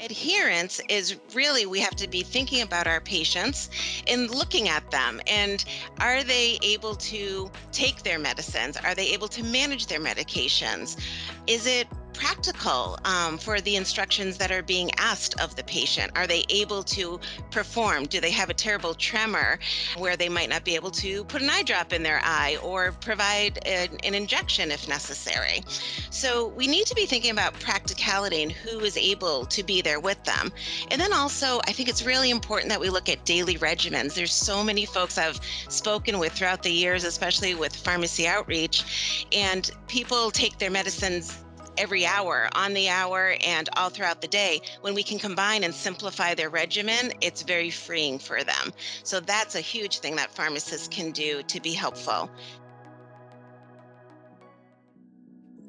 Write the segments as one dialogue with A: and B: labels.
A: Adherence is really, we have to be thinking about our patients and looking at them. And are they able to take their medicines? Are they able to manage their medications? Is it practical for the instructions that are being asked of the patient? Are they able to perform? Do they have a terrible tremor where they might not be able to put an eye drop in their eye or provide an injection if necessary? So we need to be thinking about practicality and who is able to be there with them. And then also, I think it's really important that we look at daily regimens. There's so many folks I've spoken with throughout the years, especially with pharmacy outreach, and people take their medicines every hour, on the hour, and all throughout the day. When we can combine and simplify their regimen, it's very freeing for them. So that's a huge thing that pharmacists can do to be helpful.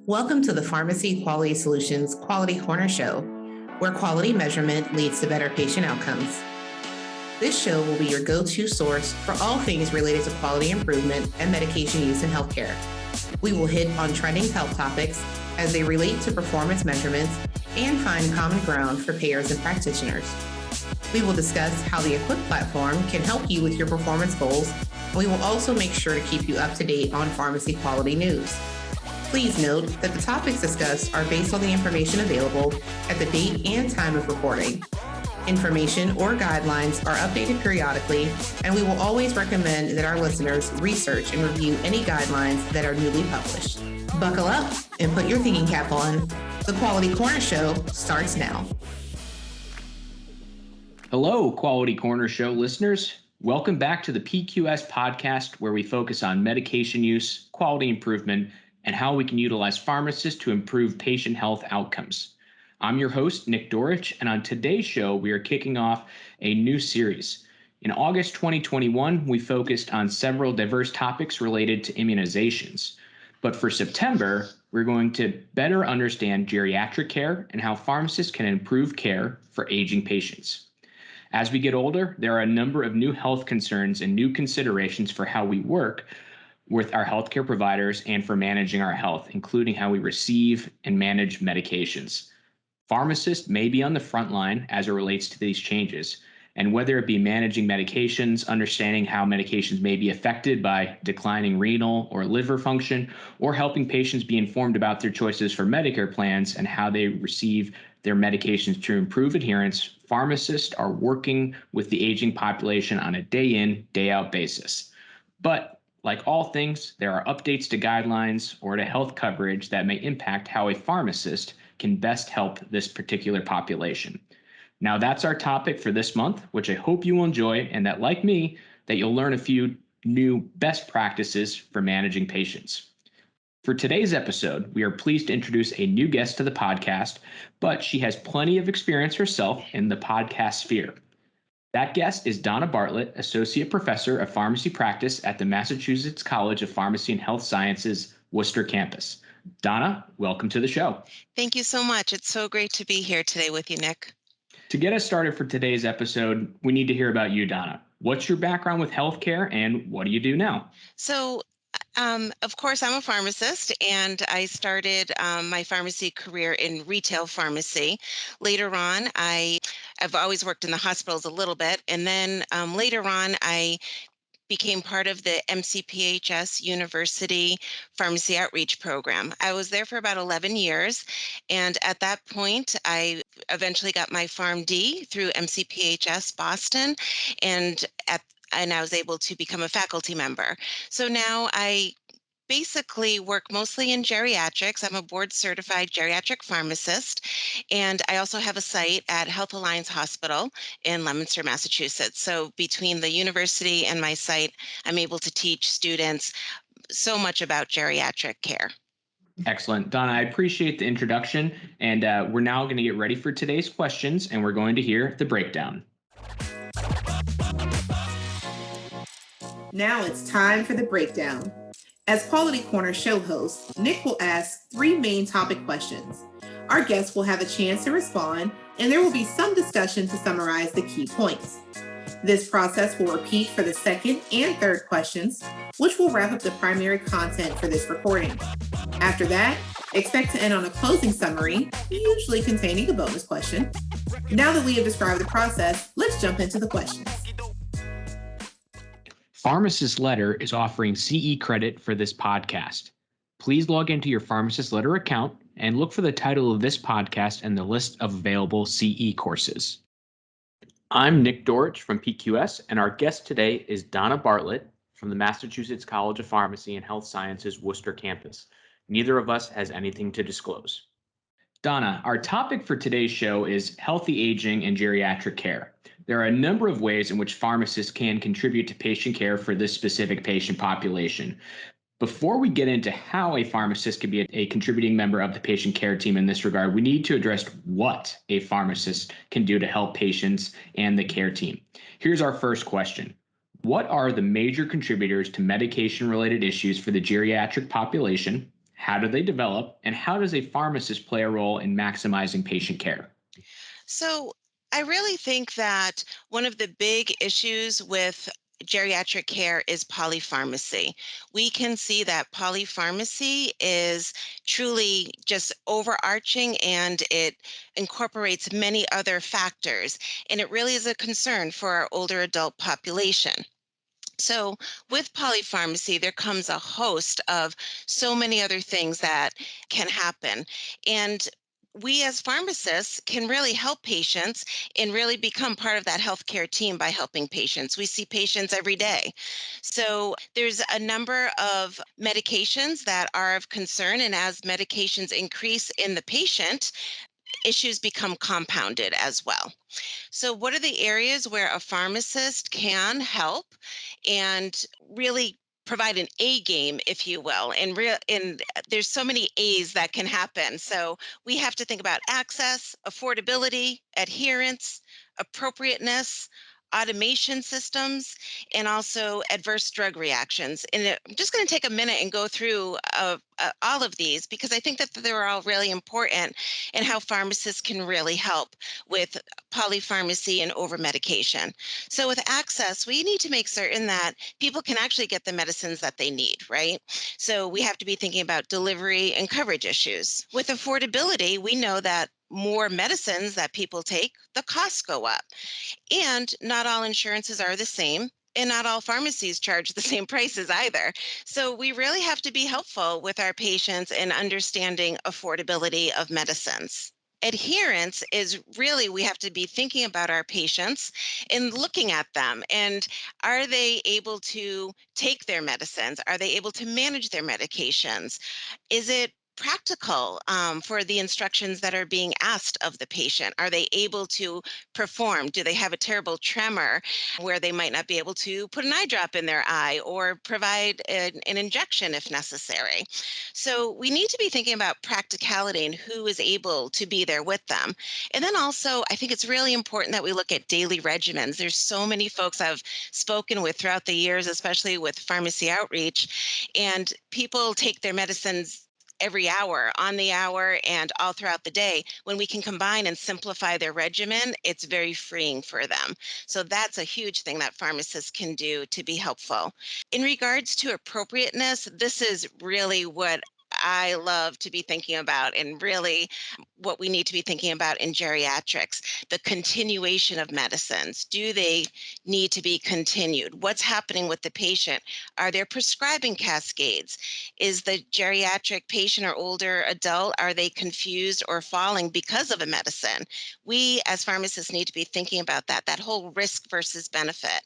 B: Welcome to the Pharmacy Quality Solutions Quality Corner Show, where quality measurement leads to better patient outcomes. This show will be your go-to source for all things related to quality improvement and medication use in healthcare. We will hit on trending health topics as they relate to performance measurements and find common ground for payers and practitioners. We will discuss how the Equip platform can help you with your performance goals, and we will also make sure to keep you up to date on pharmacy quality news. Please note that the topics discussed are based on the information available at the date and time of recording. Information or guidelines are updated periodically, and we will always recommend that our listeners research and review any guidelines that are newly published. Buckle up and put your thinking cap on. The Quality Corner Show starts now.
C: Hello, Quality Corner Show listeners. Welcome back to the PQS podcast, where we focus on medication use, quality improvement, and how we can utilize pharmacists to improve patient health outcomes. I'm your host, Nick Dorich, and on today's show, we are kicking off a new series. In August 2021, we focused on several diverse topics related to immunizations. But for September, we're going to better understand geriatric care and how pharmacists can improve care for aging patients. As we get older, there are a number of new health concerns and new considerations for how we work with our healthcare providers and for managing our health, including how we receive and manage medications. Pharmacists may be on the front line as it relates to these changes, and whether it be managing medications, understanding how medications may be affected by declining renal or liver function, or helping patients be informed about their choices for Medicare plans and how they receive their medications to improve adherence, pharmacists are working with the aging population on a day-in, day-out basis. But like all things, there are updates to guidelines or to health coverage that may impact how a pharmacist can best help this particular population. Now, that's our topic for this month, which I hope you will enjoy, and that, like me, that you'll learn a few new best practices for managing patients. For today's episode, we are pleased to introduce a new guest to the podcast, but she has plenty of experience herself in the podcast sphere. That guest is Donna Bartlett, Associate Professor of Pharmacy Practice at the Massachusetts College of Pharmacy and Health Sciences, Worcester campus. Donna, welcome to the show.
A: Thank you so much. It's so great to be here today with you, Nick.
C: To get us started for today's episode, we need to hear about you, Donna. What's your background with healthcare and what do you do now?
A: So, of course, I'm a pharmacist, and I started my pharmacy career in retail pharmacy. Later on, I've always worked in the hospitals a little bit, and then later on, I became part of the MCPHS University Pharmacy Outreach Program. I was there for about 11 years, and at that point, I eventually got my PharmD through MCPHS Boston, and I was able to become a faculty member. So now I basically work mostly in geriatrics. I'm a board certified geriatric pharmacist, and I also have a site at Health Alliance Hospital in Leominster, Massachusetts. So between the university and my site, I'm able to teach students so much about geriatric care.
C: Excellent. Donna, I appreciate the introduction, and we're now going to get ready for today's questions, and we're going to hear the breakdown.
B: Now it's time for the breakdown. As Quality Corner show host, Nick will ask 3 main topic questions. Our guests will have a chance to respond, and there will be some discussion to summarize the key points. This process will repeat for the second and third questions, which will wrap up the primary content for this recording. After that, expect to end on a closing summary, usually containing a bonus question. Now that we have described the process, let's jump into the questions.
C: Pharmacist Letter is offering CE credit for this podcast. Please log into your Pharmacist Letter account and look for the title of this podcast and the list of available CE courses. I'm Nick Dorich from PQS, and our guest today is Donna Bartlett from the Massachusetts College of Pharmacy and Health Sciences Worcester campus. Neither of us has anything to disclose. Donna, our topic for today's show is healthy aging and geriatric care. There are a number of ways in which pharmacists can contribute to patient care for this specific patient population. Before we get into how a pharmacist can be a contributing member of the patient care team in this regard, we need to address what a pharmacist can do to help patients and the care team. Here's our first question. What are the major contributors to medication-related issues for the geriatric population? How do they develop? And how does a pharmacist play a role in maximizing patient care?
A: So I really think that one of the big issues with geriatric care is polypharmacy. We can see that polypharmacy is truly just overarching and it incorporates many other factors. And it really is a concern for our older adult population. So, with polypharmacy, there comes a host of so many other things that can happen. And we as pharmacists can really help patients and really become part of that healthcare team by helping patients. We see patients every day. So, there's a number of medications that are of concern. And as medications increase in the patient, issues become compounded as well. So, what are the areas where a pharmacist can help and really provide an A game, if you will? And there's so many A's that can happen. So, we have to think about access, affordability, adherence, appropriateness, automation systems, and also adverse drug reactions. I'm just going to take a minute and go through all of these because I think that they're all really important and how pharmacists can really help with polypharmacy and over medication. So, with access, we need to make certain that people can actually get the medicines that they need, right? So, we have to be thinking about delivery and coverage issues. With affordability, we know that more medicines that people take, the costs go up. And not all insurances are the same. And not all pharmacies charge the same prices either. So we really have to be helpful with our patients in understanding affordability of medicines. Adherence is really, we have to be thinking about our patients and looking at them. And are they able to take their medicines? Are they able to manage their medications? Is it practical for the instructions that are being asked of the patient? Are they able to perform? Do they have a terrible tremor where they might not be able to put an eye drop in their eye or provide an injection if necessary? So we need to be thinking about practicality and who is able to be there with them. And then also, I think it's really important that we look at daily regimens. There's so many folks I've spoken with throughout the years, especially with pharmacy outreach, and people take their medicines every hour, on the hour, and all throughout the day. When we can combine and simplify their regimen, it's very freeing for them. So that's a huge thing that pharmacists can do to be helpful. In regards to appropriateness, this is really what I love to be thinking about, and really what we need to be thinking about in geriatrics. The continuation of medicines. Do they need to be continued? What's happening with the patient? Are there prescribing cascades? Is the geriatric patient or older adult, are they confused or falling because of a medicine? We as pharmacists need to be thinking about that whole risk versus benefit.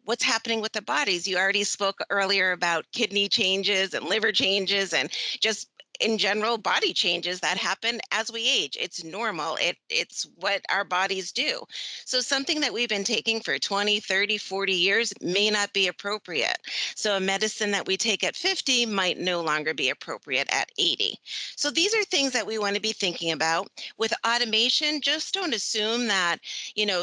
A: What's happening with the bodies? You already spoke earlier about kidney changes and liver changes and just in general body changes that happen as we age. It's normal. It's what our bodies do. So something that we've been taking for 20, 30, 40 years may not be appropriate. So a medicine that we take at 50 might no longer be appropriate at 80. So these are things that we want to be thinking about. With automation, just don't assume that,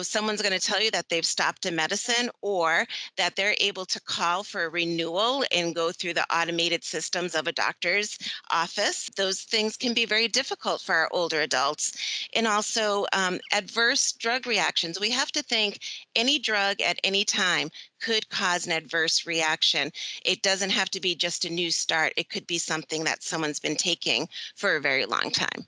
A: someone's going to tell you that they've stopped a medicine or that they're able to call for a renewal and go through the automated systems of a doctor's office. Those things can be very difficult for our older adults. And also adverse drug reactions. We have to think any drug at any time could cause an adverse reaction. It doesn't have to be just a new start. It could be something that someone's been taking for a very long time.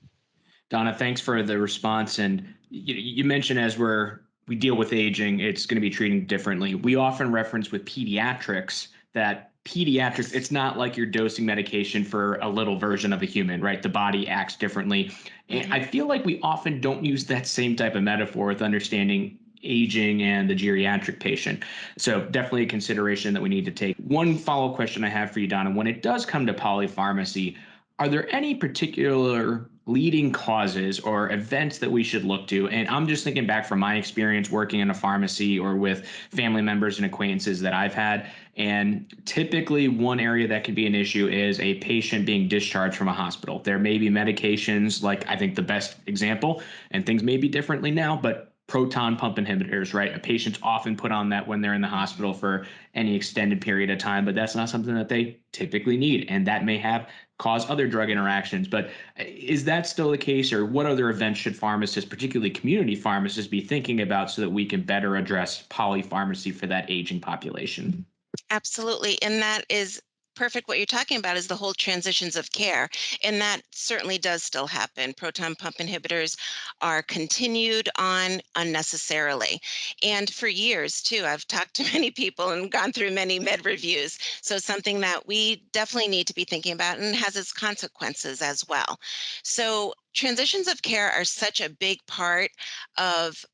C: Donna, thanks for the response. And you mentioned as we deal with aging, it's going to be treating differently. We often reference with pediatrics that pediatrics, it's not like you're dosing medication for a little version of a human, right? The body acts differently. And I feel like we often don't use that same type of metaphor with understanding aging and the geriatric patient. So definitely a consideration that we need to take. One follow-up question I have for you, Donna, when it does come to polypharmacy, are there any particular leading causes or events that we should look to? And I'm just thinking back from my experience working in a pharmacy or with family members and acquaintances that I've had. And typically, one area that can be an issue is a patient being discharged from a hospital. There may be medications, like I think the best example, and things may be differently now, but proton pump inhibitors, right? A patient's often put on that when they're in the hospital for any extended period of time, but that's not something that they typically need. And that may have cause other drug interactions. But is that still the case, or what other events should pharmacists, particularly community pharmacists, be thinking about so that we can better address polypharmacy for that aging population?
A: Absolutely. And that is perfect. What you're talking about is the whole transitions of care. And that certainly does still happen. Proton pump inhibitors are continued on unnecessarily. And for years, too, I've talked to many people and gone through many med reviews. So, something that we definitely need to be thinking about and has its consequences as well. So, transitions of care are such a big part of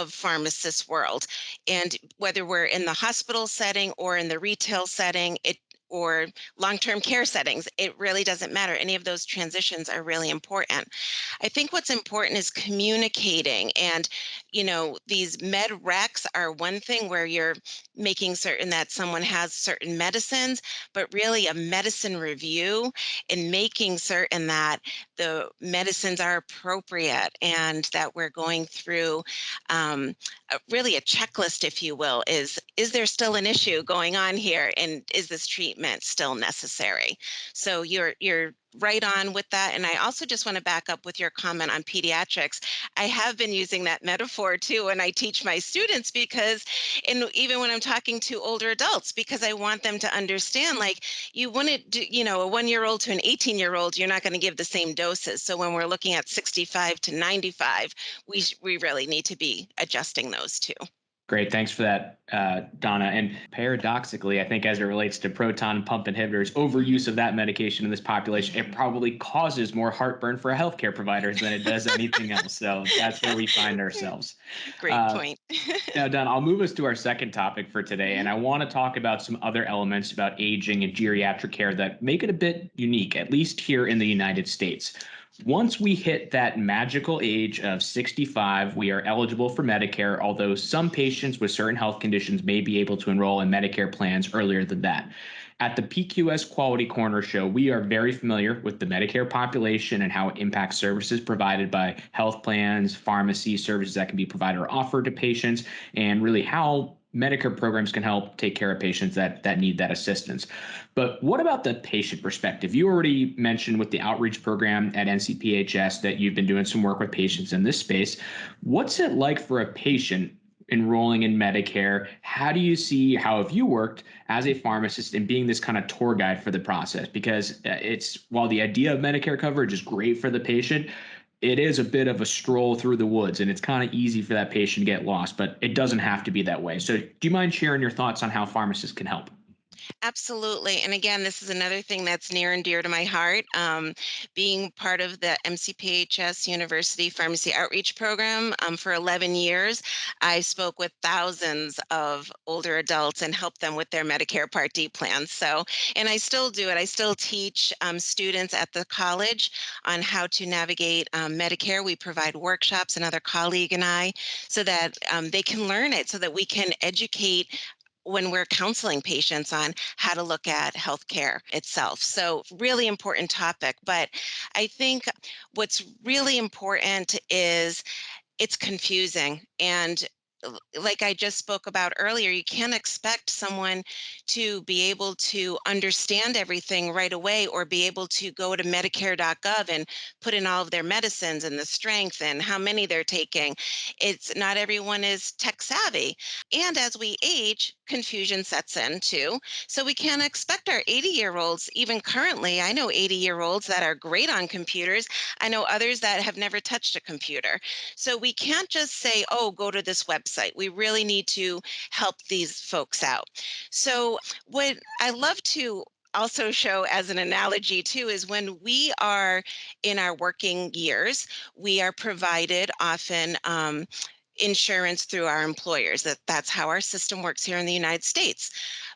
A: pharmacist world, and whether we're in the hospital setting or in the retail setting, it or long-term care settings, it really doesn't matter. Any of those transitions are really important. I think what's important is communicating, and these med recs are one thing where you're making certain that someone has certain medicines, but really a medicine review and making certain that the medicines are appropriate and that we're going through really a checklist, if you will, is there still an issue going on here, and is this treatment still necessary? So you're right on with that. And I also just want to back up with your comment on pediatrics. I have been using that metaphor too when I teach my students, because, and even when I'm talking to older adults, because I want them to understand, like, you wouldn't do, a 1-year-old to an 18-year-old, you're not going to give the same doses. So when we're looking at 65 to 95, we really need to be adjusting those too.
C: Great. Thanks for that, Donna. And paradoxically, I think as it relates to proton pump inhibitors, overuse of that medication in this population, it probably causes more heartburn for healthcare providers than it does anything else. So that's where we find ourselves.
A: Great
C: Uh,
A: point.
C: Now, Donna, I'll move us to our second topic for today. And I want to talk about some other elements about aging and geriatric care that make it a bit unique, at least here in the United States. Once we hit that magical age of 65, we are eligible for Medicare, although some patients with certain health conditions may be able to enroll in Medicare plans earlier than that. At the PQS Quality Corner Show, we are very familiar with the Medicare population and how it impacts services provided by health plans, pharmacy services that can be provided or offered to patients, and really how Medicare programs can help take care of patients that need that assistance. But what about the patient perspective? You already mentioned with the outreach program at NCPHS that you've been doing some work with patients in this space. What's it like for a patient enrolling in Medicare? How do you see, how have you worked as a pharmacist in being this kind of tour guide for the process? Because while the idea of Medicare coverage is great for the patient, it is a bit of a stroll through the woods, and it's kind of easy for that patient to get lost, but it doesn't have to be that way. So do you mind sharing your thoughts on how pharmacists can help?
A: Absolutely. And again, this is another thing that's near and dear to my heart. Being part of the MCPHS University Pharmacy Outreach Program for 11 years, I spoke with thousands of older adults and helped them with their Medicare Part D plans. So, and I still do it. I still teach students at the college on how to navigate Medicare. We provide workshops, another colleague and I, so that they can learn it, so that we can educate when we're counseling patients on how to look at healthcare itself. So, really important topic. But I think what's really important is it's confusing. And like I just spoke about earlier, you can't expect someone to be able to understand everything right away or be able to go to Medicare.gov and put in all of their medicines and the strength and how many they're taking. It's not everyone is tech savvy. And as we age, confusion sets in too. So we can't expect our 80-year-olds, even currently, I know 80-year-olds that are great on computers. I know others that have never touched a computer. So we can't just say, oh, go to this website. We really need to help these folks out. So, what I love to also show as an analogy too is when we are in our working years, we are provided often insurance through our employers. That's how our system works here in the United States.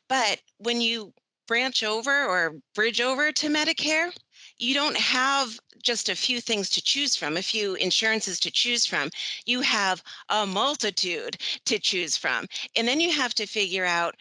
A: But when you branch over or bridge over to Medicare, you don't have just a few things to choose from, a few insurances to choose from. You have a multitude to choose from. And then you have to figure out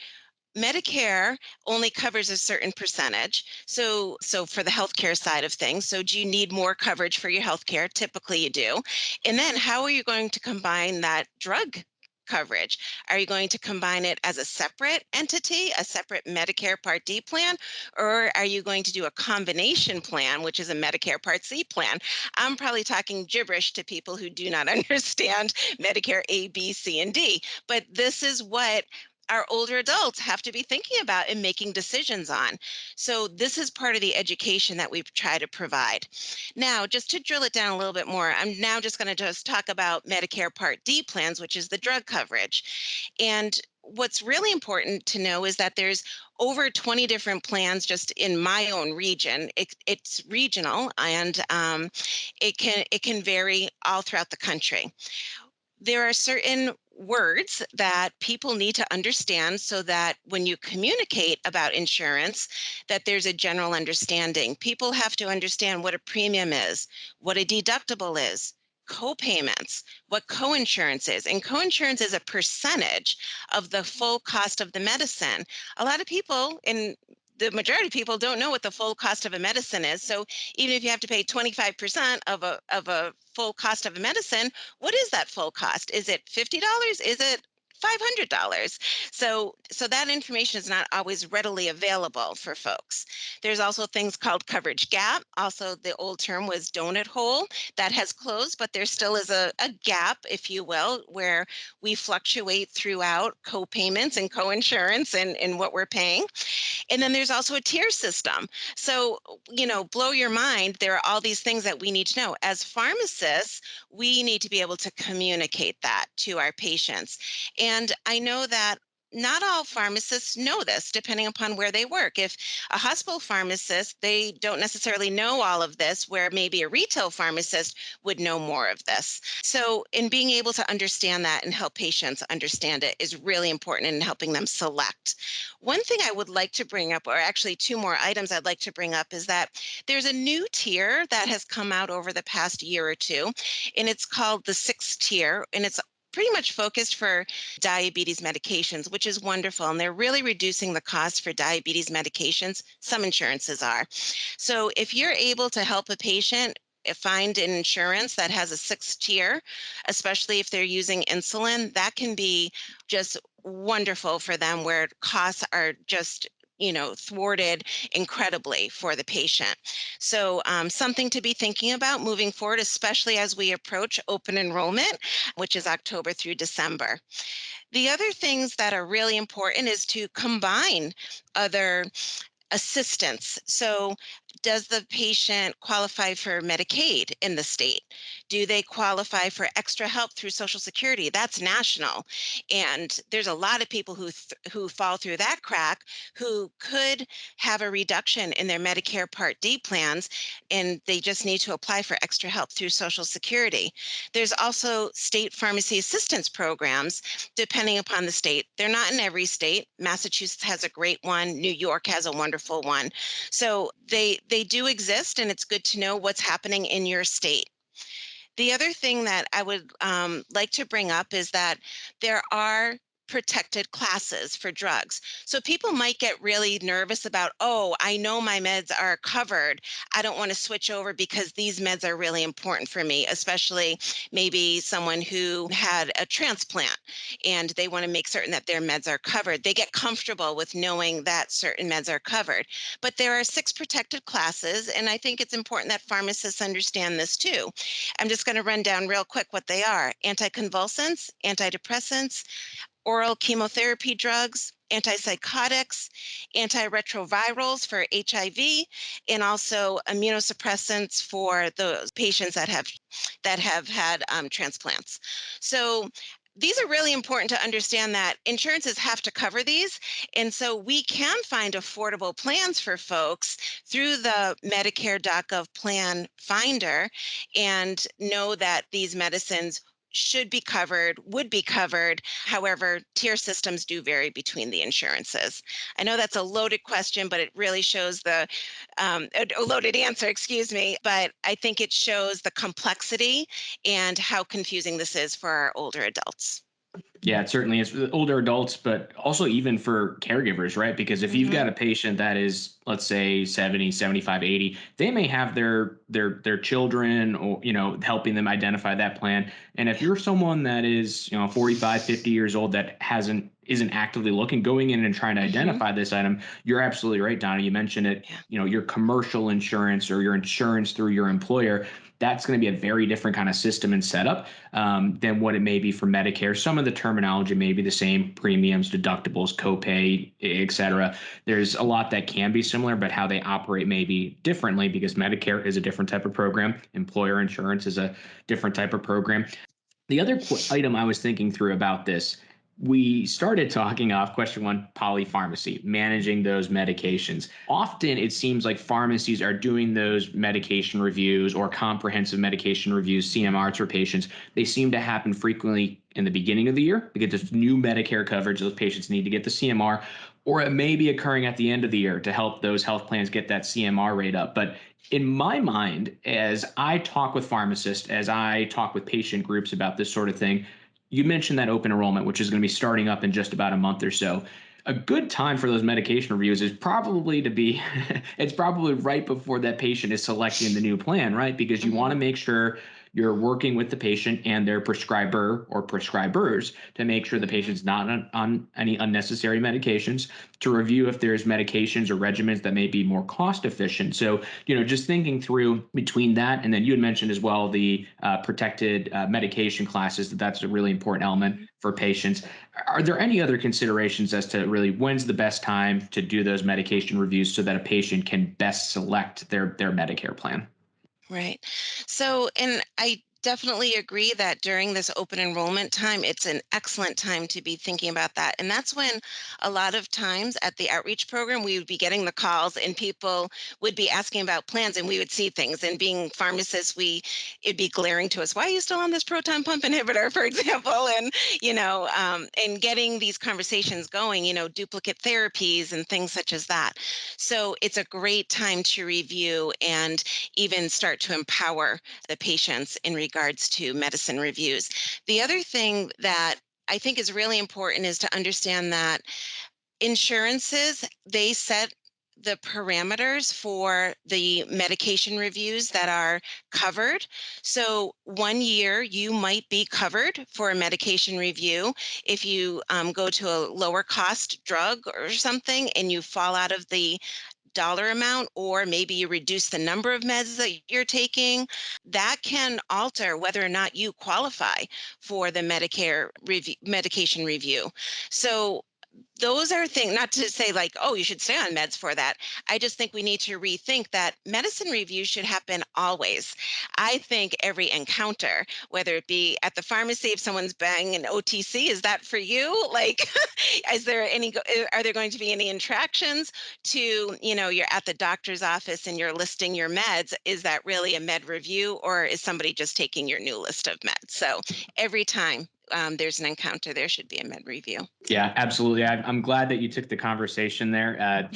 A: Medicare only covers a certain percentage. So for the healthcare side of things, so do you need more coverage for your healthcare? Typically you do. And then how are you going to combine that drug coverage? Are you going to combine it as a separate entity, a separate Medicare Part D plan, or are you going to do a combination plan, which is a Medicare Part C plan? I'm probably talking gibberish to people who do not understand Medicare A, B, C, and D, but this is what our older adults have to be thinking about and making decisions on. So this is part of the education that we try to provide. Now, just to drill it down a little bit more, I'm now just going to just talk about Medicare Part D plans, which is the drug coverage. And what's really important to know is that there's over 20 different plans just in my own region. It's regional, and it can vary all throughout the country. There are certain words that people need to understand so that when you communicate about insurance, that there's a general understanding. People have to understand what a premium is, what a deductible is, co-payments, what coinsurance is. And coinsurance is a percentage of the full cost of the medicine. A lot of people, and the majority of people, don't know what the full cost of a medicine is. So even if you have to pay 25% of a full cost of a medicine, what is that full cost? Is it $50? Is it $500? So that information is not always readily available for folks. There's also things called coverage gap. Also, the old term was donut hole. That has closed, but there still is a gap, if you will, where we fluctuate throughout co-payments and co-insurance and what we're paying. And then there's also a tier system. So, blow your mind. There are all these things that we need to know. As pharmacists, we need to be able to communicate that to our patients. And I know that not all pharmacists know this, depending upon where they work. If a hospital pharmacist, they don't necessarily know all of this, where maybe a retail pharmacist would know more of this. So, in being able to understand that and help patients understand it is really important in helping them select. One thing I would like to bring up, or actually two more items I'd like to bring up, is that there's a new tier that has come out over the past year or two, and it's called the sixth tier, and it's pretty much focused for diabetes medications, which is wonderful. And they're really reducing the cost for diabetes medications. Some insurances are. So if you're able to help a patient find an insurance that has a sixth tier, especially if they're using insulin, that can be just wonderful for them, where costs are just thwarted incredibly for the patient. So something to be thinking about moving forward, especially as we approach open enrollment, which is October through December. The other things that are really important is to combine other assistance. So, does the patient qualify for Medicaid in the state? Do they qualify for extra help through Social Security? That's national. And there's a lot of people who fall through that crack who could have a reduction in their Medicare Part D plans, and they just need to apply for extra help through Social Security. There's also state pharmacy assistance programs depending upon the state. They're not in every state. Massachusetts has a great one. New York has a wonderful one. So they do exist, and it's good to know what's happening in your state. The other thing that I would like to bring up is that there are protected classes for drugs. So people might get really nervous about, oh, I know my meds are covered. I don't want to switch over because these meds are really important for me, especially maybe someone who had a transplant and they want to make certain that their meds are covered. They get comfortable with knowing that certain meds are covered. But there are 6 protected classes, and I think it's important that pharmacists understand this too. I'm just going to run down real quick what they are: anticonvulsants, antidepressants, oral chemotherapy drugs, antipsychotics, antiretrovirals for HIV, and also immunosuppressants for those patients that have had transplants. So these are really important to understand that insurances have to cover these. And so we can find affordable plans for folks through the Medicare.gov plan finder and know that these medicines should be covered, would be covered. However, tier systems do vary between the insurances. I know that's a loaded question, but it really shows a loaded answer, excuse me, but I think it shows the complexity and how confusing this is for our older adults.
C: Yeah, it certainly is for the older adults, but also even for caregivers, right? Because if you've
A: Hmm.
C: got a patient that is, let's say 70, 75, 80, they may have their children or, helping them identify that plan. And if
A: Yeah.
C: you're someone that is, 45, 50 years old that isn't actively looking, going in and trying to
A: Hmm.
C: identify this item, you're absolutely right, Donna. You mentioned it,
A: Yeah.
C: your commercial insurance or your insurance through your employer. That's going to be a very different kind of system and setup than what it may be for Medicare. Some of the terminology may be the same: premiums, deductibles, copay, et cetera. There's a lot that can be similar, but how they operate may be differently because Medicare is a different type of program. Employer insurance is a different type of program. The other item I was thinking through about this, we started talking off question one, polypharmacy, managing those medications. Often it seems like pharmacies are doing those medication reviews or comprehensive medication reviews, CMRs for patients. They seem to happen frequently in the beginning of the year because there's new Medicare coverage. Those patients need to get the CMR, or it may be occurring at the end of the year to help those health plans get that CMR rate up. But in my mind, as I talk with pharmacists, as I talk with patient groups about this sort of thing, you mentioned that open enrollment, which is going to be starting up in just about a month or so. A good time for those medication reviews is probably to be, it's probably right before that patient is selecting the new plan, right? Because you want
A: Hmm.
C: to make sure you're working with the patient and their prescriber or prescribers to make sure the
A: Hmm.
C: patient's not on any unnecessary medications, to review if there's medications or regimens that may be more cost efficient. So, just thinking through between that, and then you had mentioned as well the protected medication classes, that's a really important element
A: Hmm.
C: for patients. Are there any other considerations as to really when's the best time to do those medication reviews so that a patient can best select their Medicare plan?
A: Right. So, and I definitely agree that during this open enrollment time, it's an excellent time to be thinking about that. And that's when a lot of times at the outreach program, we would be getting the calls and people would be asking about plans and we would see things. And being pharmacists, it'd be glaring to us, why are you still on this proton pump inhibitor, for example? And getting these conversations going, duplicate therapies and things such as that. So it's a great time to review and even start to empower the patients in regards to medicine reviews. The other thing that I think is really important is to understand that insurances, they set the parameters for the medication reviews that are covered. So 1 year you might be covered for a medication review if you go to a lower cost drug or something and you fall out of the dollar amount, or maybe you reduce the number of meds that you're taking, that can alter whether or not you qualify for the Medicare review, medication review. So those are things, not to say like, oh, you should stay on meds for that. I just think we need to rethink that medicine reviews should happen always. I think every encounter, whether it be at the pharmacy, if someone's buying an OTC, is that for you? Like, are there going to be any interactions to, you're at the doctor's office and you're listing your meds? Is that really a med review or is somebody just taking your new list of meds? So every time there's an encounter, there should be a med review.
C: Yeah, absolutely. I'm glad that you took the conversation there.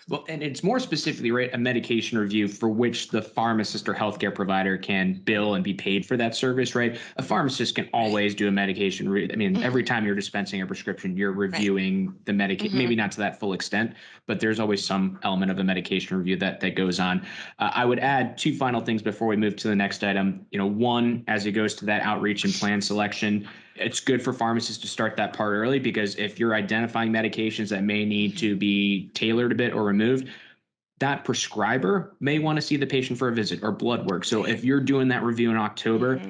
C: Well, and it's more specifically, right, a medication review for which the pharmacist or healthcare provider can bill and be paid for that service, right? A pharmacist can always do a medication. I mean, every time you're dispensing a prescription, you're reviewing the medication, maybe not to that full extent, but there's always some element of a medication review that goes on. I would add two final things before we move to the next item. One, as it goes to that outreach and plan selection, it's good for pharmacists to start that part early, because if you're identifying medications that may need to be tailored a bit or removed, that prescriber may want to see the patient for a visit or blood work. So if you're doing that review in October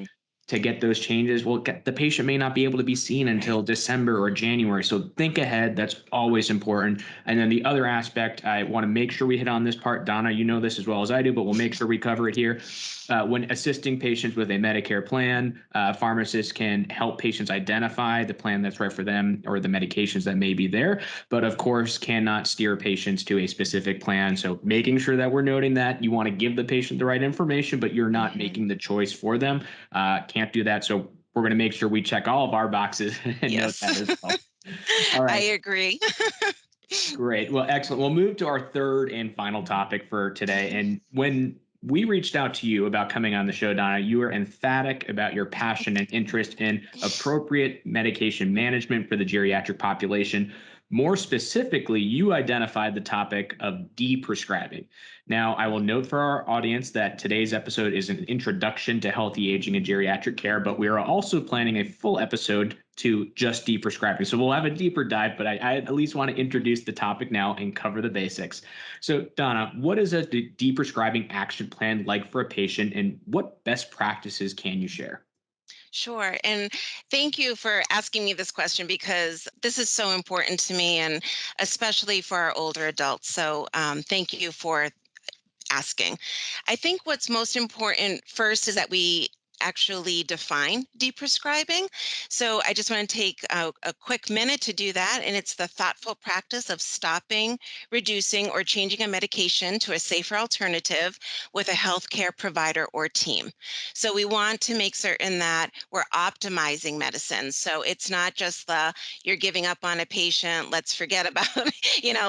C: to get those changes, well, the patient may not be able to be seen until December or January. So think ahead. That's always important. And then the other aspect, I want to make sure we hit on this part. Donna, you know this as well as I do, but we'll make sure we cover it here. When assisting patients with a Medicare plan, pharmacists can help patients identify the plan that's right for them or the medications that may be there, but of course cannot steer patients to a specific plan. So making sure that we're noting that you want to give the patient the right information, but you're not making the choice for them. Can't do that. So we're going to make sure we check all of our boxes and note that as well. All
A: I
C: right.
A: agree.
C: Great. Well, excellent. We'll move to our third and final topic for today. And when we reached out to you about coming on the show, Donna, you were emphatic about your passion and interest in appropriate medication management for the geriatric population. More specifically, you identified the topic of de-prescribing. Now, I will note for our audience that today's episode is an introduction to healthy aging and geriatric care, but we are also planning a full episode to just de-prescribing. So we'll have a deeper dive, but I at least want to introduce the topic now and cover the basics. So Donna, what is a de-prescribing action plan like for a patient, and what best practices can you share?
A: Sure. And thank you for asking me this question, because this is so important to me, and especially for our older adults. So thank you for asking. I think what's most important first is that we actually define deprescribing. So I just want to take a quick minute to do that. And it's the thoughtful practice of stopping, reducing, or changing a medication to a safer alternative with a healthcare provider or team. So we want to make certain that we're optimizing medicine. So it's not just the you're giving up on a patient, let's forget about,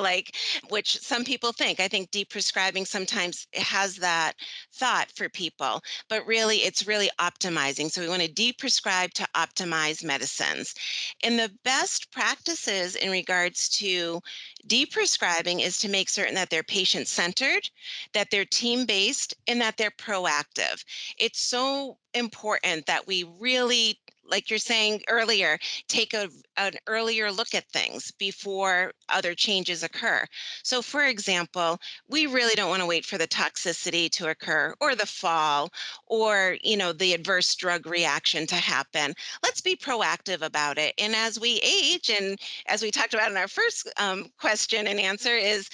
A: like, which some people think. I think deprescribing sometimes has that thought for people, but really it's really optimizing. So we want to deprescribe to optimize medicines. And the best practices in regards to deprescribing is to make certain that they're patient-centered, that they're team-based, and that they're proactive. It's so important that we really, like you're saying earlier, take an earlier look at things before other changes occur. So for example, we really don't want to wait for the toxicity to occur or the fall or, the adverse drug reaction to happen. Let's be proactive about it. And as we age, and as we talked about in our first question and answer is,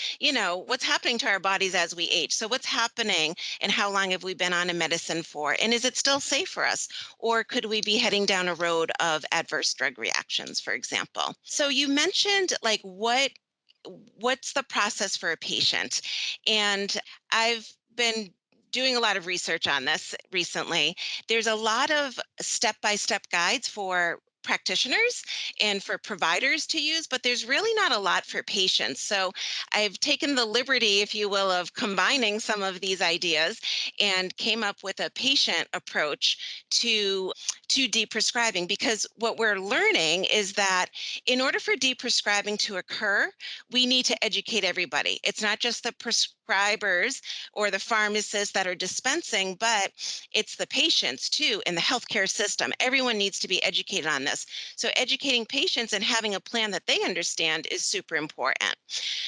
A: what's happening to our bodies as we age? So what's happening, and how long have we been on a medicine for? And is it still safe for us? Or could we be heading down a road of adverse drug reactions, for example? So you mentioned like what's the process for a patient? And I've been doing a lot of research on this recently. There's a lot of step-by-step guides for practitioners and for providers to use, but there's really not a lot for patients. So I've taken the liberty, if you will, of combining some of these ideas and came up with a patient approach to deprescribing, because what we're learning is that in order for deprescribing to occur, we need to educate everybody. It's not just the prescribers or the pharmacists that are dispensing, but it's the patients too in the healthcare system. Everyone needs to be educated on this. So educating patients and having a plan that they understand is super important.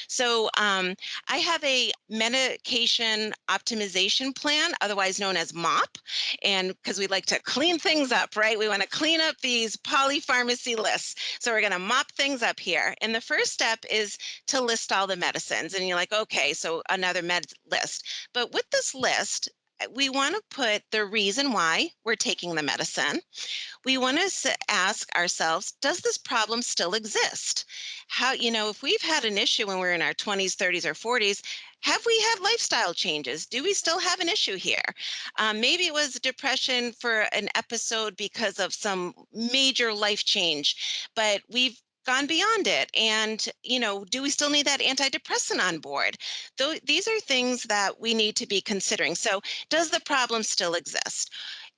A: So I have a medication optimization plan, otherwise known as MOP, and because we like to clean things up, right? We want to clean up these polypharmacy lists. So we're going to mop things up here. And the first step is to list all the medicines. And you're like, okay, so another med list. But with this list, we want to put the reason why we're taking the medicine. We want to ask ourselves, does this problem still exist? If we've had an issue when we're in our 20s, 30s, or 40s, have we had lifestyle changes? Do we still have an issue here? Maybe it was depression for an episode because of some major life change, but we've gone beyond it. And, do we still need that antidepressant on board? Though these are things that we need to be considering. So, does the problem still exist?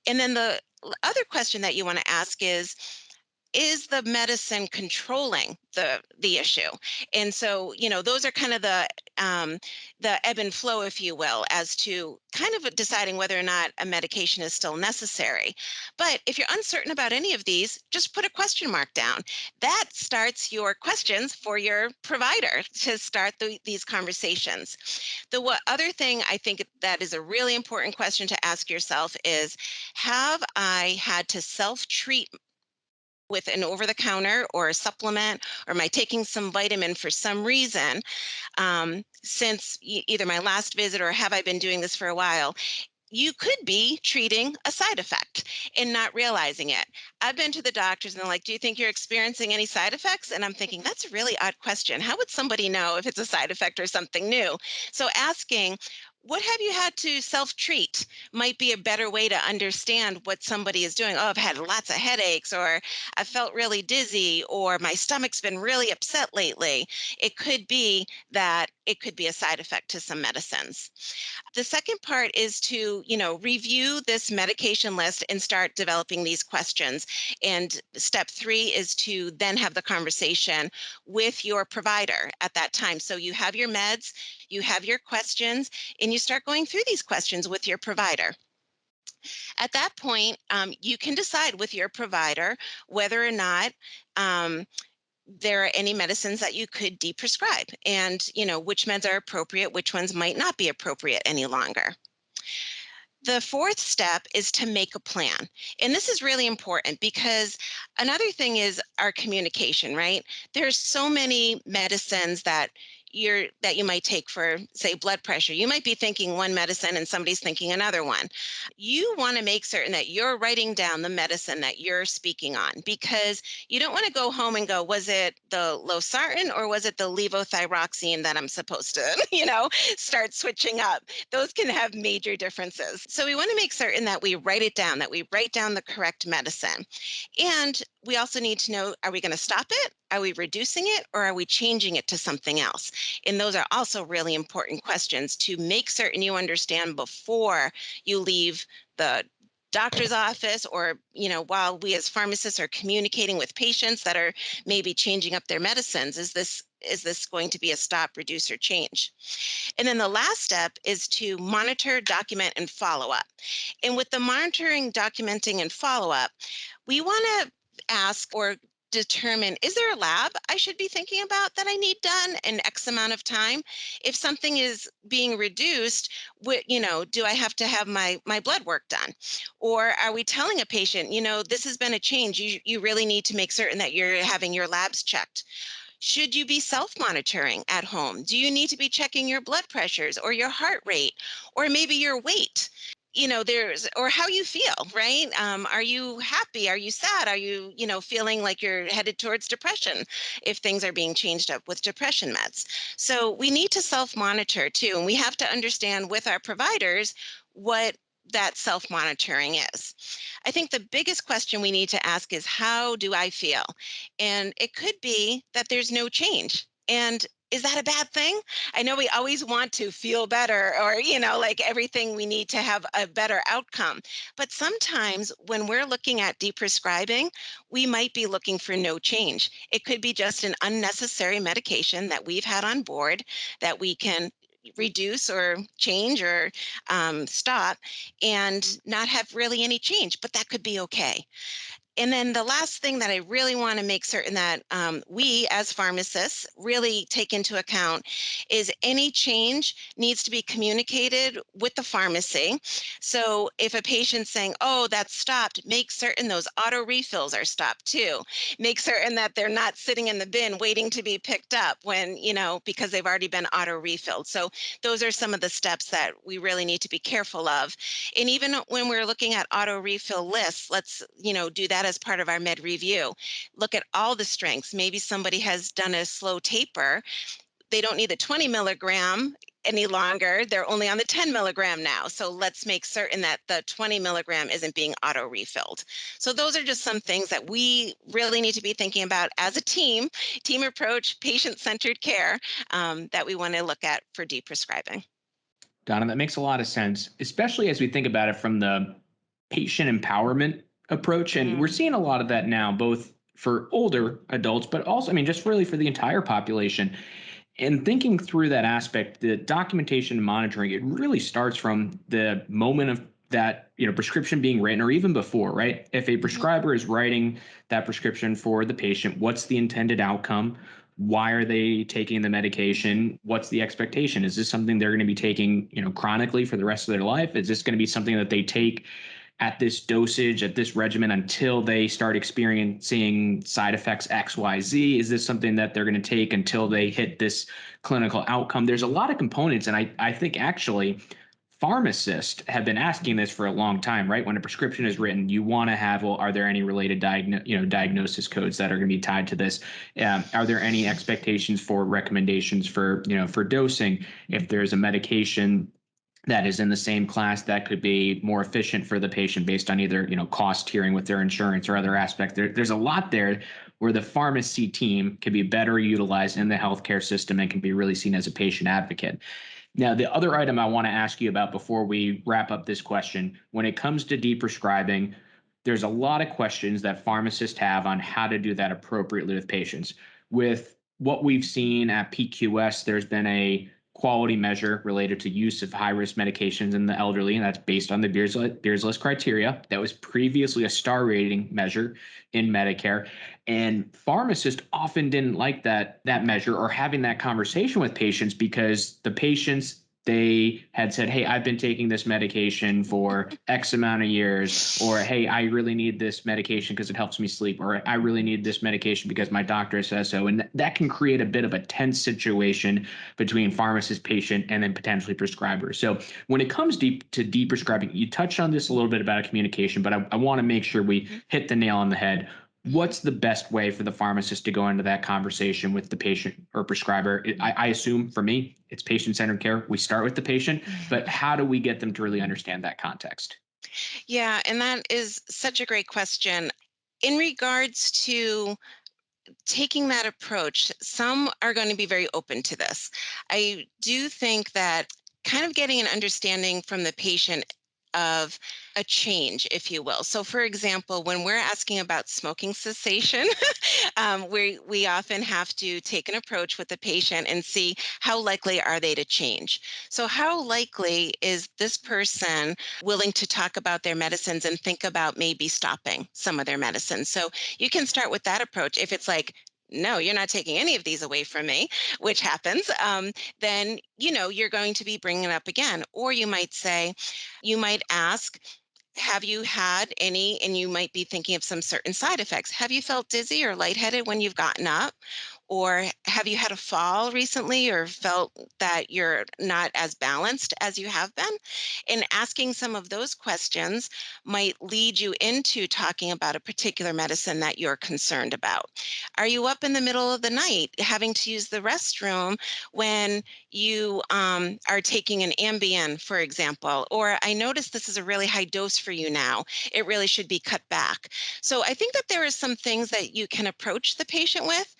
A: And then the other question that you want to ask is the medicine controlling the issue? And so, those are kind of the ebb and flow, if you will, as to kind of deciding whether or not a medication is still necessary. But if you're uncertain about any of these, just put a question mark down. That starts your questions for your provider to start these conversations. Other thing I think that is a really important question to ask yourself is, have I had to self-treat with an over the counter or a supplement, or am I taking some vitamin for some reason, since either my last visit, or have I been doing this for a while? You could be treating a side effect and not realizing it. I've been to the doctors and they're like, "Do you think you're experiencing any side effects?" And I'm thinking, that's a really odd question. How would somebody know if it's a side effect or something new? So asking, what have you had to self treat, might be a better way to understand what somebody is doing. Oh, I've had lots of headaches, or I felt really dizzy, or my stomach's been really upset lately. It could be that it could be a side effect to some medicines. The second part is to, review this medication list and start developing these questions. And step three is to then have the conversation with your provider at that time. So you have your meds, you have your questions, and you start going through these questions with your provider. At that point, you can decide with your provider whether or not there are any medicines that you could deprescribe, and which meds are appropriate, which ones might not be appropriate any longer. The fourth step is to make a plan. And this is really important because another thing is our communication, right? There's so many medicines that you might take for, say, blood pressure. You might be thinking one medicine and somebody's thinking another one. You want to make certain that you're writing down the medicine that you're speaking on, because you don't want to go home and go, was it the losartan or was it the levothyroxine that I'm supposed to, start switching up? Those can have major differences. So we want to make certain that we write it down, that we write down the correct medicine. And we also need to know, are we going to stop it? Are we reducing it, or are we changing it to something else? And those are also really important questions to make certain you understand before you leave the doctor's office, or while we as pharmacists are communicating with patients that are maybe changing up their medicines. Is this going to be a stop, reduce, or change? And then the last step is to monitor, document, and follow up. And with the monitoring, documenting, and follow up, we want to ask or determine, is there a lab I should be thinking about that I need done in X amount of time? If something is being reduced, do I have to have my blood work done? Or are we telling a patient, this has been a change. You really need to make certain that you're having your labs checked. Should you be self-monitoring at home? Do you need to be checking your blood pressures or your heart rate, or maybe your weight? Or how you feel, right? Are you happy? Are you sad? Are you, feeling like you're headed towards depression if things are being changed up with depression meds? So we need to self-monitor too. And we have to understand with our providers what that self-monitoring is. I think the biggest question we need to ask is, how do I feel? And it could be that there's no change. And is that a bad thing? I know we always want to feel better, or, like everything, we need to have a better outcome. But sometimes when we're looking at deprescribing, we might be looking for no change. It could be just an unnecessary medication that we've had on board that we can reduce or change or stop, and not have really any change, but that could be okay. And then the last thing that I really want to make certain that we as pharmacists really take into account is any change needs to be communicated with the pharmacy. So if a patient's saying, oh, that's stopped, make certain those auto refills are stopped too. Make certain that they're not sitting in the bin waiting to be picked up when, because they've already been auto refilled. So those are some of the steps that we really need to be careful of. And even when we're looking at auto refill lists, let's, do that as part of our med review. Look at all the strengths. Maybe somebody has done a slow taper. They don't need the 20 milligram any longer. They're only on the 10 milligram now. So let's make certain that the 20 milligram isn't being auto refilled. So those are just some things that we really need to be thinking about as a team approach, patient-centered care that we want to look at for deprescribing.
C: Donna, that makes a lot of sense, especially as we think about it from the patient empowerment approach. And we're seeing a lot of that now, both for older adults, but also, just really for the entire population. And thinking through that aspect, the documentation and monitoring, it really starts from the moment of that, prescription being written, or even before, right? If a prescriber is writing that prescription for the patient, what's the intended outcome? Why are they taking the medication? What's the expectation? Is this something they're going to be taking, chronically for the rest of their life? Is this going to be something that they take at this dosage, at this regimen, until they start experiencing side effects X, Y, Z? Is this something that they're going to take until they hit this clinical outcome? There's a lot of components. And I think actually pharmacists have been asking this for a long time, right? When a prescription is written, you want to have, well, are there any related diagnosis codes that are going to be tied to this? Are there any expectations for recommendations for, for dosing? If there's a medication that is in the same class that could be more efficient for the patient based on either, cost tiering with their insurance or other aspects. There's a lot there where the pharmacy team can be better utilized in the healthcare system and can be really seen as a patient advocate. Now, the other item I want to ask you about before we wrap up this question, when it comes to deprescribing, there's a lot of questions that pharmacists have on how to do that appropriately with patients. With what we've seen at PQS, there's been a quality measure related to use of high-risk medications in the elderly, and that's based on the Beers List criteria. That was previously a star rating measure in Medicare, and pharmacists often didn't like that measure or having that conversation with patients, because the patients, they had said, hey, I've been taking this medication for X amount of years, or hey, I really need this medication because it helps me sleep, or I really need this medication because my doctor says so. And that can create a bit of a tense situation between pharmacist, patient, and then potentially prescriber. So when it comes to deprescribing, you touched on this a little bit about communication, but I want to make sure we hit the nail on the head. What's the best way for the pharmacist to go into that conversation with the patient or prescriber? I assume for me, it's patient-centered care. We start with the patient, but how do we get them to really understand that context?
A: Yeah, and that is such a great question. In regards to taking that approach, some are going to be very open to this. I do think that kind of getting an understanding from the patient of a change, if you will. So, for example, when we're asking about smoking cessation, we often have to take an approach with the patient and see how likely are they to change. So, how likely is this person willing to talk about their medicines and think about maybe stopping some of their medicines? So, you can start with that approach. If it's like, no, you're not taking any of these away from me, which happens, then, you're going to be bringing it up again. Or you might ask, have you had any, and you might be thinking of some certain side effects. Have you felt dizzy or lightheaded when you've gotten up? Or have you had a fall recently or felt that you're not as balanced as you have been? And asking some of those questions might lead you into talking about a particular medicine that you're concerned about. Are you up in the middle of the night having to use the restroom when you are taking an Ambien, for example? Or I noticed this is a really high dose for you now. It really should be cut back. So I think that there are some things that you can approach the patient with.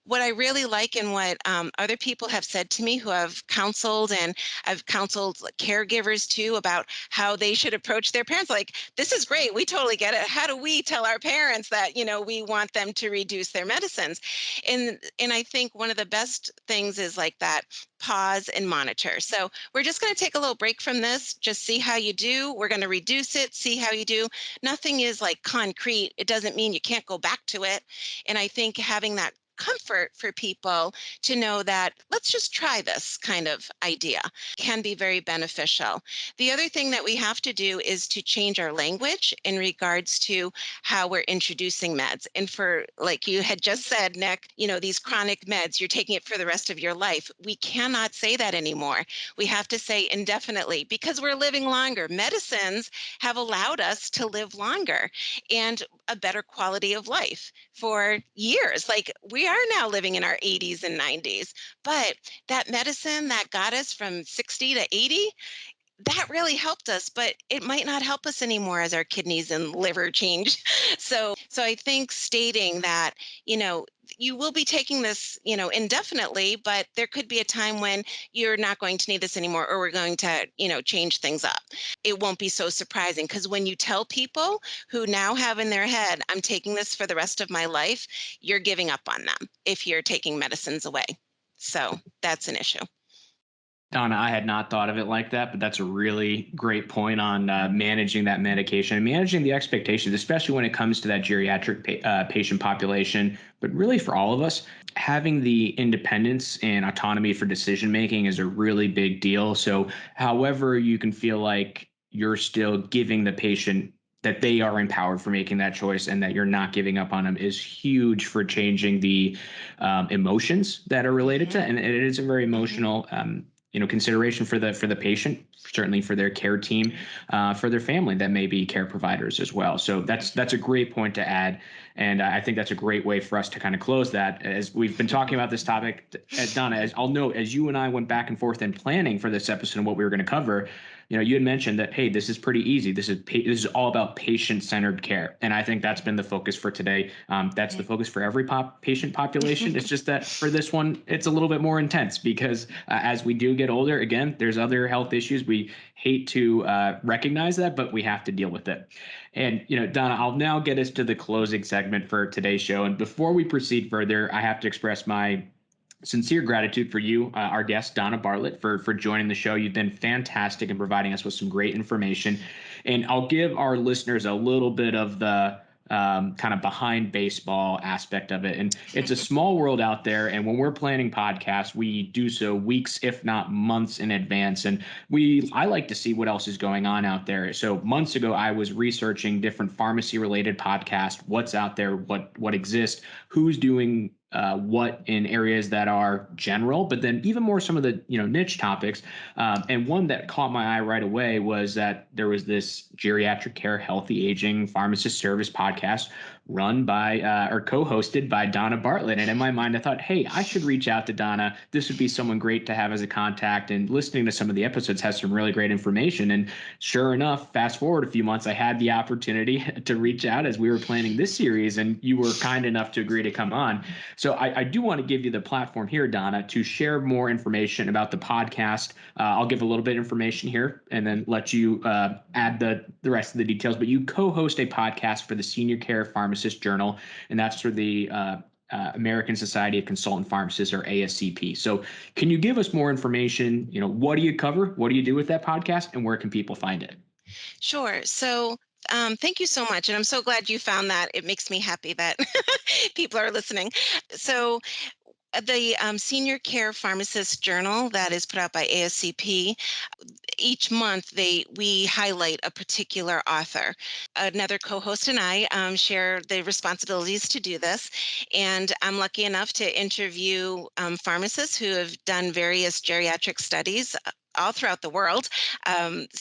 A: What I really like and what other people have said to me who have counseled, and I've counseled like, caregivers too about how they should approach their parents. Like, this is great. We totally get it. How do we tell our parents that, we want them to reduce their medicines? And I think one of the best things is like that pause and monitor. So we're just going to take a little break from this, just see how you do. We're going to reduce it, see how you do. Nothing is like concrete. It doesn't mean you can't go back to it. And I think having that comfort for people to know that let's just try this kind of idea can be very beneficial. The other thing that we have to do is to change our language in regards to how we're introducing meds. And for, like you had just said, Nick, these chronic meds, you're taking it for the rest of your life. We cannot say that anymore. We have to say indefinitely because we're living longer. Medicines have allowed us to live longer and a better quality of life for years. Like we are now living in our 80s and 90s, but that medicine that got us from 60 to 80, that really helped us, but it might not help us anymore as our kidneys and liver change. So I think stating that, you will be taking this, indefinitely, but there could be a time when you're not going to need this anymore, or we're going to, change things up. It won't be so surprising because when you tell people who now have in their head, I'm taking this for the rest of my life, you're giving up on them if you're taking medicines away. So that's an issue.
C: Donna, I had not thought of it like that, but that's a really great point on managing that medication and managing the expectations, especially when it comes to that geriatric patient population. But really, for all of us, having the independence and autonomy for decision making is a really big deal. So, however, you can feel like you're still giving the patient that they are empowered for making that choice and that you're not giving up on them is huge for changing the emotions that are related to, and it is a very emotional consideration for the patient, certainly for their care team, for their family that may be care providers as well. So that's a great point to add, and I think that's a great way for us to kind of close that. As we've been talking about this topic, Donna, as I'll note, as you and I went back and forth in planning for this episode and what we were going to cover, you had mentioned that, hey, this is pretty easy. This is all about patient-centered care, and I think that's been the focus for today. That's the focus for every patient population. It's just that for this one, it's a little bit more intense because as we do get older, again, there's other health issues. We hate to recognize that, but we have to deal with it. And Donna, I'll now get us to the closing segment for today's show. And before we proceed further, I have to express my sincere gratitude for you, our guest, Donna Bartlett, for joining the show. You've been fantastic in providing us with some great information. And I'll give our listeners a little bit of the kind of behind baseball aspect of it. And it's a small world out there. And when we're planning podcasts, we do so weeks, if not months in advance. And I like to see what else is going on out there. So months ago, I was researching different pharmacy related podcasts, what's out there, what exists, who's doing what in areas that are general, but then even more some of the niche topics. And one that caught my eye right away was that there was this geriatric care, healthy aging pharmacist service podcast run by or co-hosted by Donna Bartlett. And in my mind, I thought, hey, I should reach out to Donna. This would be someone great to have as a contact. And listening to some of the episodes has some really great information. And sure enough, fast forward a few months, I had the opportunity to reach out as we were planning this series, and you were kind enough to agree to come on. So I do want to give you the platform here, Donna, to share more information about the podcast. I'll give a little bit of information here and then let you add the rest of the details. But you co-host a podcast for the Senior Care Pharmacist Journal, and that's for the American Society of Consultant Pharmacists, or ASCP. So can you give us more information? What do you cover? What do you do with that podcast? And where can people find it?
A: Sure. So thank you so much. And I'm so glad you found that. It makes me happy that people are listening. So the Senior Care Pharmacist Journal that is put out by ASCP, each month we highlight a particular author. Another co-host and I share the responsibilities to do this, and I'm lucky enough to interview pharmacists who have done various geriatric studies all throughout the world,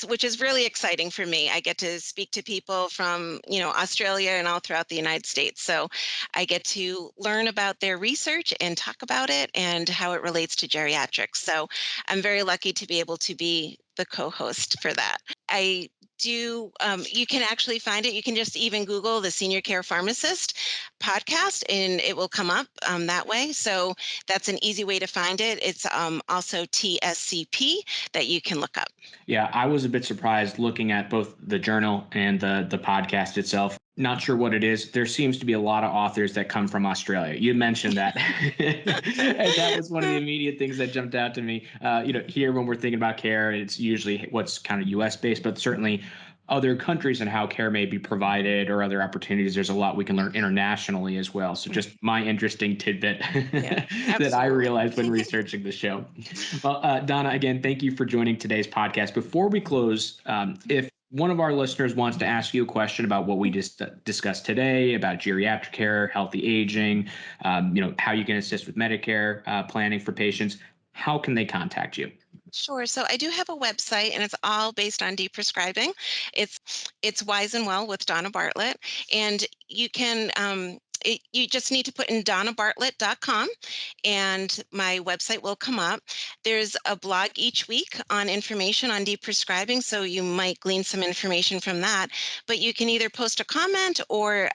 A: which is really exciting for me. I get to speak to people from, Australia and all throughout the United States. So I get to learn about their research and talk about it and how it relates to geriatrics. So I'm very lucky to be able to be the co-host for that. I do, you can actually find it. You can just even Google the Senior Care Pharmacist podcast and it will come up that way. So that's an easy way to find it. It's also TSCP that you can look up.
C: Yeah, I was a bit surprised looking at both the journal and the podcast itself. Not sure what it is. There seems to be a lot of authors that come from Australia. You mentioned that. And that was one of the immediate things that jumped out to me. Here when we're thinking about care, it's usually what's kind of US based, but certainly other countries and how care may be provided or other opportunities. There's a lot we can learn internationally as well. So just my interesting tidbit that I realized when researching the show. Well, Donna, again, thank you for joining today's podcast. Before we close, if one of our listeners wants to ask you a question about what we just discussed today about geriatric care, healthy aging, how you can assist with Medicare planning for patients, how can they contact you?
A: Sure. So I do have a website, and it's all based on Prescribing. It's Wise and Well with Donna Bartlett, and you can you just need to put in donnabartlett.com, and my website will come up. There's a blog each week on information on Prescribing, so you might glean some information from that. But you can either post a comment or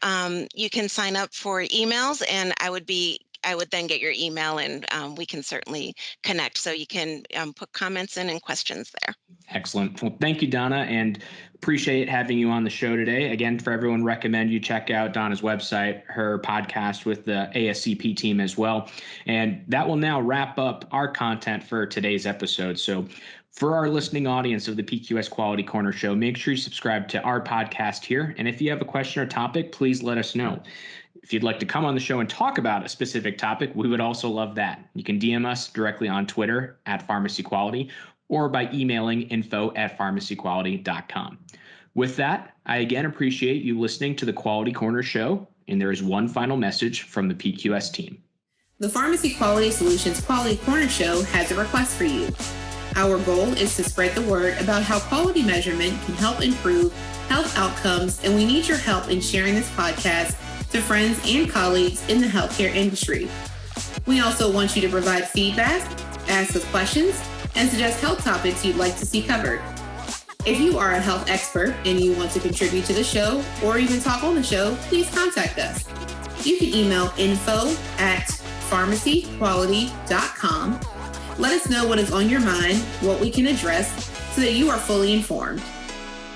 A: you can sign up for emails, and I would then get your email, and we can certainly connect. So you can put comments in and questions there.
C: Excellent. Well, thank you, Donna, and appreciate having you on the show today. Again, for everyone, recommend you check out Donna's website, her podcast with the ASCP team as well. And that will now wrap up our content for today's episode. So for our listening audience of the PQS Quality Corner Show, make sure you subscribe to our podcast here. And if you have a question or topic, please let us know. If you'd like to come on the show and talk about a specific topic, we would also love that. You can DM us directly on Twitter @PharmacyQuality or by emailing info@pharmacyquality.com. With that, I again appreciate you listening to the Quality Corner Show, and there is one final message from the PQS team.
B: The Pharmacy Quality Solutions Quality Corner Show has a request for you. Our goal is to spread the word about how quality measurement can help improve health outcomes, and we need your help in sharing this podcast to friends and colleagues in the healthcare industry. We also want you to provide feedback, ask us questions, and suggest health topics you'd like to see covered. If you are a health expert and you want to contribute to the show or even talk on the show, please contact us. You can email info@pharmacyquality.com. Let us know what is on your mind, what we can address, so that you are fully informed.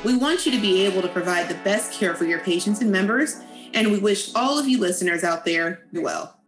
B: We want you to be able to provide the best care for your patients and members, and we wish all of you listeners out there well.